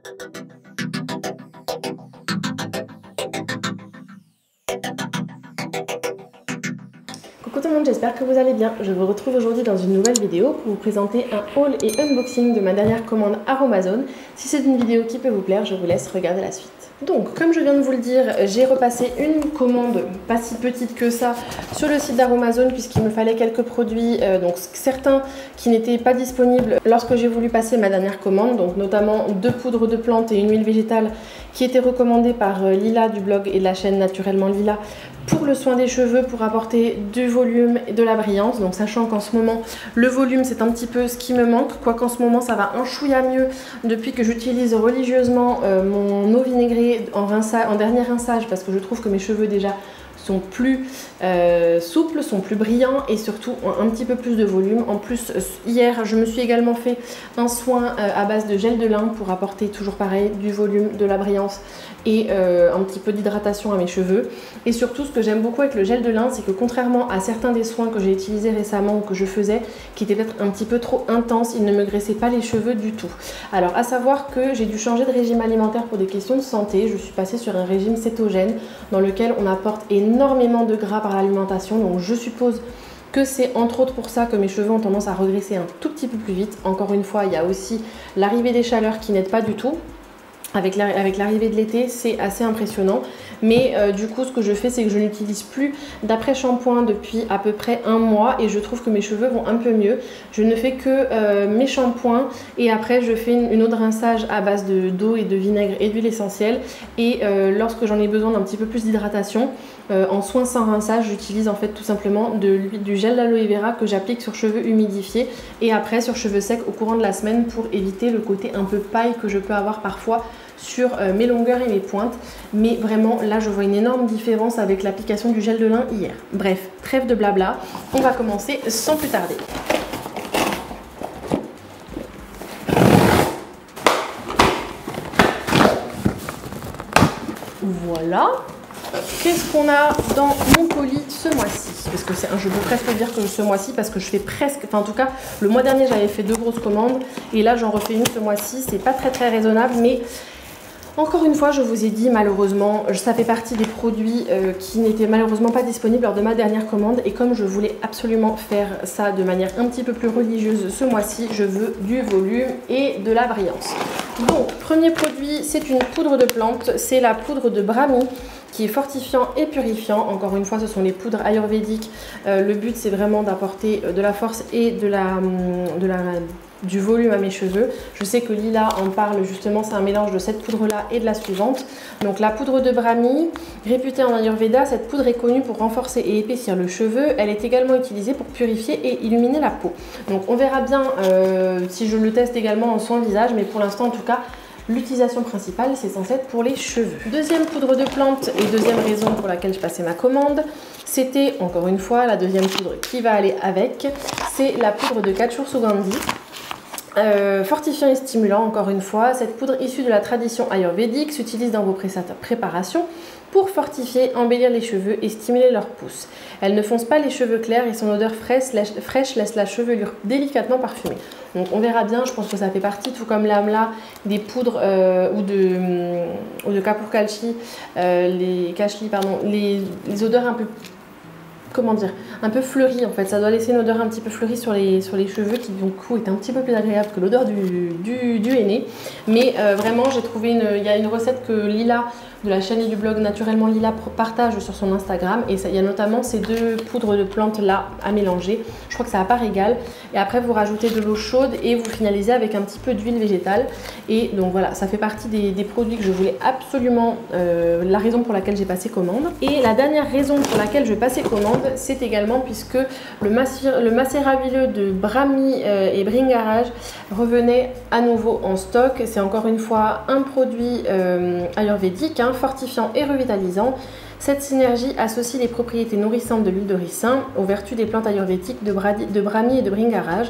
Coucou tout le monde, j'espère que vous allez bien. Je vous retrouve aujourd'hui dans une nouvelle vidéo pour vous présenter un haul et unboxing de ma dernière commande Aromazone. Si c'est une vidéo qui peut vous plaire, je vous laisse regarder la suite. Donc, comme je viens de vous le dire, j'ai repassé une commande pas si petite que ça sur le site d'Aromazone puisqu'il me fallait quelques produits, donc certains qui n'étaient pas disponibles lorsque j'ai voulu passer ma dernière commande, donc notamment 2 poudres de plantes et une huile végétale qui étaient recommandées par Lila du blog et de la chaîne Naturellement Lila pour le soin des cheveux, pour apporter du volume et de la brillance. Donc sachant qu'en ce moment le volume c'est un petit peu ce qui me manque, quoiqu'en ce moment ça va un chouïa mieux depuis que j'utilise religieusement mon eau vinaigrée en dernier rinçage, parce que je trouve que mes cheveux déjà sont plus souples, sont plus brillants et surtout ont un petit peu plus de volume. En plus, hier, je me suis également fait un soin à base de gel de lin pour apporter toujours pareil du volume, de la brillance et un petit peu d'hydratation à mes cheveux. Et surtout, ce que j'aime beaucoup avec le gel de lin, c'est que contrairement à certains des soins que j'ai utilisés récemment ou que je faisais, qui étaient peut-être un petit peu trop intenses, ils ne me graissaient pas les cheveux du tout. Alors, à savoir que j'ai dû changer de régime alimentaire pour des questions de santé. Je suis passée sur un régime cétogène dans lequel on apporte énormément de gras par l'alimentation, donc je suppose que c'est entre autres pour ça que mes cheveux ont tendance à regresser un tout petit peu plus vite. Encore une fois, il y a aussi l'arrivée des chaleurs qui n'aide pas du tout. Avec l'arrivée de l'été, c'est assez impressionnant. Mais du coup, ce que je fais, c'est que je n'utilise plus d'après-shampoing depuis à peu près un mois et je trouve que mes cheveux vont un peu mieux. Je ne fais que mes shampoings et après, je fais une eau de rinçage à base d'eau et de vinaigre et d'huile essentielle. Et lorsque j'en ai besoin d'un petit peu plus d'hydratation, en soins sans rinçage, j'utilise en fait tout simplement du gel d'aloe vera que j'applique sur cheveux humidifiés et après sur cheveux secs au courant de la semaine pour éviter le côté un peu paille que je peux avoir parfois sur mes longueurs et mes pointes. Mais vraiment là je vois une énorme différence avec l'application du gel de lin hier. Bref, trêve de blabla, on va commencer sans plus tarder. Voilà. Qu'est-ce qu'on a dans mon colis ce mois-ci? Parce que je peux presque dire que ce mois-ci, parce que je fais presque, enfin en tout cas le mois dernier j'avais fait 2 grosses commandes et là j'en refais une ce mois-ci. C'est pas très raisonnable, mais encore une fois je vous ai dit, malheureusement ça fait partie des produits qui n'étaient malheureusement pas disponibles lors de ma dernière commande, et comme je voulais absolument faire ça de manière un petit peu plus religieuse ce mois-ci, je veux du volume et de la brillance. Donc premier produit, c'est une poudre de plante, c'est la poudre de Brahmi qui est fortifiant et purifiant. Encore une fois, ce sont les poudres ayurvédiques. Le but, c'est vraiment d'apporter de la force et du volume à mes cheveux. Je sais que Lila en parle justement, c'est un mélange de cette poudre-là et de la suivante. Donc la poudre de Brahmi, réputée en Ayurveda, cette poudre est connue pour renforcer et épaissir le cheveu. Elle est également utilisée pour purifier et illuminer la peau. Donc on verra bien si je le teste également en soin visage, mais pour l'instant en tout cas, l'utilisation principale, c'est censé être pour les cheveux. Deuxième poudre de plante et deuxième raison pour laquelle je passais ma commande, c'était encore une fois la deuxième poudre qui va aller avec, c'est la poudre de Kachur Sugandhi. Fortifiant et stimulant, encore une fois, cette poudre issue de la tradition ayurvédique s'utilise dans vos préparations pour fortifier, embellir les cheveux et stimuler leur pousse. Elle ne fonce pas les cheveux clairs et son odeur fraîche laisse la chevelure délicatement parfumée. Donc on verra bien, je pense que ça fait partie, tout comme l'amla, des poudres ou de Kapur Kalshi, les odeurs un peu, comment dire, un peu fleurie en fait. Ça doit laisser une odeur un petit peu fleurie sur les cheveux qui du coup est un petit peu plus agréable que l'odeur du henné. Mais vraiment j'ai trouvé il y a une recette que Lila de la chaîne et du blog Naturellement Lila partage sur son Instagram, et il y a notamment ces 2 poudres de plantes là à mélanger. Je crois que ça à part égale, et après vous rajoutez de l'eau chaude et vous finalisez avec un petit peu d'huile végétale. Et donc voilà, ça fait partie des produits que je voulais absolument, la raison pour laquelle j'ai passé commande. Et la dernière raison pour laquelle je vais passer commande, c'est également puisque le macérat huileux de Brahmi et Bhringaraj revenait à nouveau en stock. C'est encore une fois un produit ayurvédique, fortifiant et revitalisant. Cette synergie associe les propriétés nourrissantes de l'huile de ricin aux vertus des plantes ayurvédiques de Brahmi et de Bhringaraj.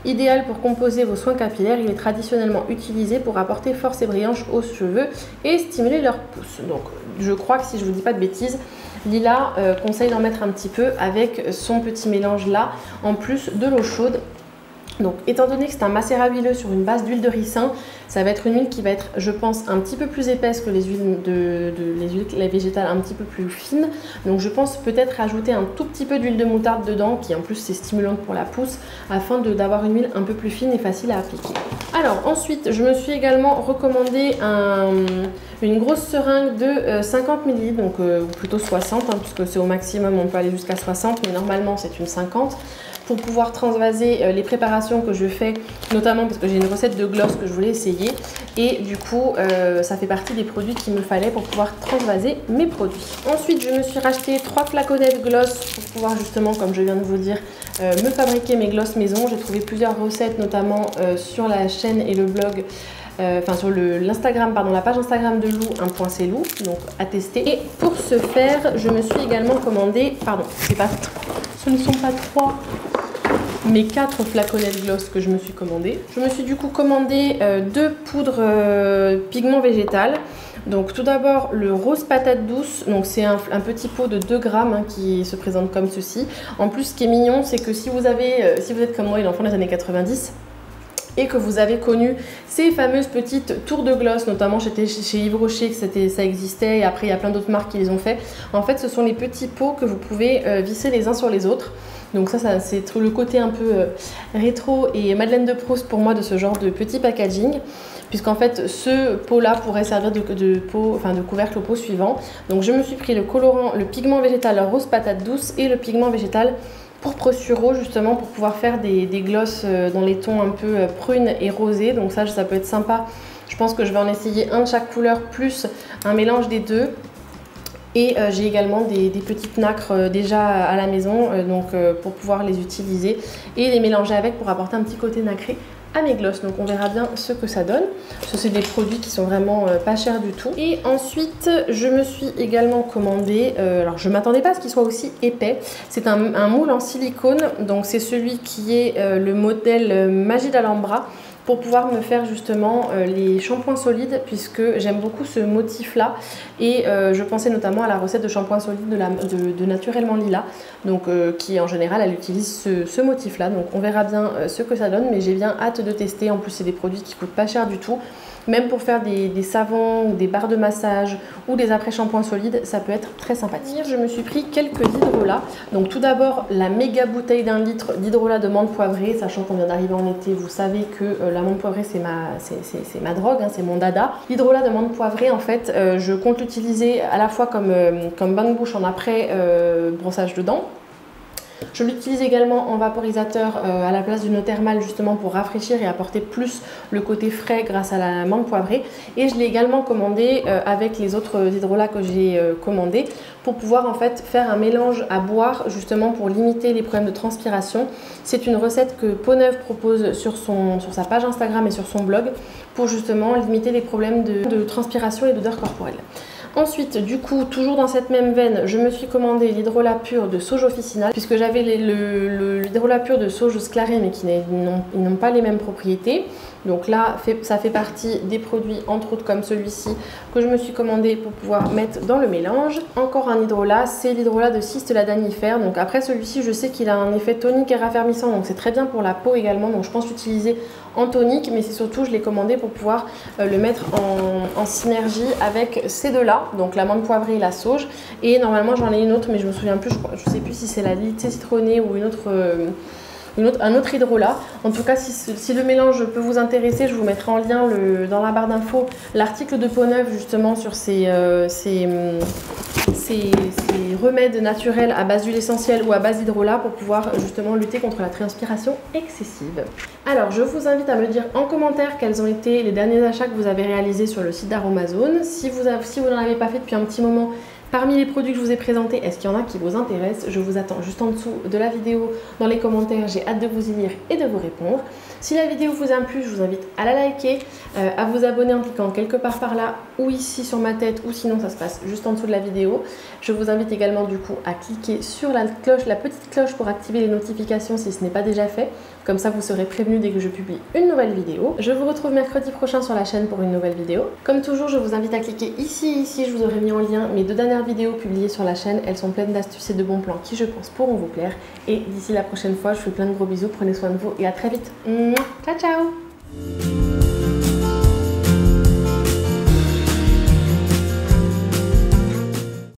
Idéal pour composer vos soins capillaires, il est traditionnellement utilisé pour apporter force et brillance aux cheveux et stimuler leur pousse. Donc je crois que si je vous dis pas de bêtises, Lila conseille d'en mettre un petit peu avec son petit mélange là, en plus de l'eau chaude Donc étant donné que c'est un macérat huileux sur une base d'huile de ricin, ça va être une huile qui va être, je pense, un petit peu plus épaisse que les huiles les végétales un petit peu plus fines. Donc je pense peut-être rajouter un tout petit peu d'huile de moutarde dedans, qui en plus c'est stimulant pour la pousse, afin d'avoir une huile un peu plus fine et facile à appliquer. Alors ensuite, je me suis également recommandé une grosse seringue de 50 ml, donc ou plutôt 60, hein, puisque c'est au maximum, on peut aller jusqu'à 60, mais normalement c'est une 50. Pour pouvoir transvaser les préparations que je fais, notamment parce que j'ai une recette de gloss que je voulais essayer et du coup ça fait partie des produits qu'il me fallait pour pouvoir transvaser mes produits. Ensuite je me suis racheté 3 flaconnets de gloss pour pouvoir justement, comme je viens de vous dire, me fabriquer mes gloss maison. J'ai trouvé plusieurs recettes notamment sur la chaîne et le blog, enfin sur l'Instagram, pardon, la page Instagram de Lou, un point c'est Lou, donc à tester. Et pour ce faire, je me suis également commandé, pardon, ce ne sont pas 3 mais 4 flaconnets de gloss que je me suis commandé. Je me suis du coup commandé 2 poudres pigment végétal. Donc tout d'abord le rose patate douce, donc c'est un petit pot de 2 grammes hein, qui se présente comme ceci. En plus ce qui est mignon c'est que si vous êtes comme moi une enfant des années 90 et que vous avez connu ces fameuses petites tours de gloss, notamment chez Yves Rocher que ça existait et après il y a plein d'autres marques qui les ont fait. En fait ce sont les petits pots que vous pouvez visser les uns sur les autres. Donc ça c'est le côté un peu rétro et Madeleine de Proust pour moi de ce genre de petit packaging, puisqu'en fait ce pot là pourrait servir de couvercle au pot suivant. Donc je me suis pris le colorant, le pigment végétal rose patate douce et le pigment végétal pourpre suro, justement pour pouvoir faire des gloss dans les tons un peu prunes et rosés. Donc ça peut être sympa. Je pense que je vais en essayer un de chaque couleur plus un mélange des deux. Et j'ai également des petites nacres déjà à la maison, pour pouvoir les utiliser et les mélanger avec pour apporter un petit côté nacré à mes gloss. Donc on verra bien ce que ça donne. Ce sont des produits qui sont vraiment pas chers du tout. Et ensuite je me suis également commandé, alors je m'attendais pas à ce qu'il soit aussi épais. C'est un moule en silicone, donc c'est celui qui est le modèle Magie d'Alhambra, pour pouvoir me faire justement les shampoings solides, puisque j'aime beaucoup ce motif là et je pensais notamment à la recette de shampoing solide de Naturellement Lila, donc qui en général elle utilise ce motif là. Donc on verra bien ce que ça donne, mais j'ai bien hâte de tester. En plus c'est des produits qui coûtent pas cher du tout, même pour faire des savons ou des barres de massage ou des après-shampoings solides, ça peut être très sympathique. Je me suis pris quelques hydrolats. Donc tout d'abord la méga bouteille d'1 litre d'hydrolat de menthe poivrée, sachant qu'on vient d'arriver en été, vous savez que la menthe poivrée c'est ma drogue, hein, c'est mon dada. L'hydrolat de menthe poivrée, en fait, je compte l'utiliser à la fois comme bain de bouche en après brossage de dents. Je l'utilise également en vaporisateur à la place d'une eau thermale, justement pour rafraîchir et apporter plus le côté frais grâce à la menthe poivrée. Et je l'ai également commandé avec les autres hydrolats que j'ai commandés pour pouvoir en fait faire un mélange à boire, justement pour limiter les problèmes de transpiration. C'est une recette que Peau-Neuve propose sur sa page Instagram et sur son blog pour justement limiter les problèmes de transpiration et d'odeur corporelle. Ensuite, du coup, toujours dans cette même veine, je me suis commandé l'hydrolat pur de sauge officinal, puisque j'avais l'hydrolat pur de sauge sclaré, mais qui n'ont pas les mêmes propriétés. Donc là, ça fait partie des produits, entre autres comme celui-ci, que je me suis commandé pour pouvoir mettre dans le mélange. Encore un hydrolat, c'est l'hydrolat de Cystes Ladanifère. Donc après celui-ci, je sais qu'il a un effet tonique et raffermissant, donc c'est très bien pour la peau également. Donc je pense l'utiliser en tonique, mais c'est surtout, je l'ai commandé pour pouvoir le mettre en synergie avec ces deux-là, donc la menthe poivrée et la sauge. Et normalement, j'en ai une autre, mais je me souviens plus, je sais plus si c'est la litée citronnée ou un autre hydrolat. En tout cas, si le mélange peut vous intéresser, je vous mettrai en lien dans la barre d'infos l'article de Peau-Neuve justement sur ces remèdes naturels à base d'huile essentielle ou à base d'hydrolat pour pouvoir justement lutter contre la transpiration excessive. Alors, je vous invite à me dire en commentaire quels ont été les derniers achats que vous avez réalisés sur le site d'Aromazone. Si vous n'en avez pas fait depuis un petit moment, parmi les produits que je vous ai présentés, est-ce qu'il y en a qui vous intéressent? Je vous attends juste en dessous de la vidéo dans les commentaires. J'ai hâte de vous y lire et de vous répondre. Si la vidéo vous a plu, je vous invite à la liker, à vous abonner en cliquant quelque part par là ou ici sur ma tête, ou sinon ça se passe juste en dessous de la vidéo. Je vous invite également du coup à cliquer sur la petite cloche pour activer les notifications si ce n'est pas déjà fait. Comme ça vous serez prévenu dès que je publie une nouvelle vidéo. Je vous retrouve mercredi prochain sur la chaîne pour une nouvelle vidéo. Comme toujours, je vous invite à cliquer ici et ici, je vous aurai mis en lien mes deux dernières premières vidéos publiées sur la chaîne. Elles sont pleines d'astuces et de bons plans qui, je pense, pourront vous plaire. Et d'ici la prochaine fois, je vous fais plein de gros bisous, prenez soin de vous et à très vite. Ciao ciao.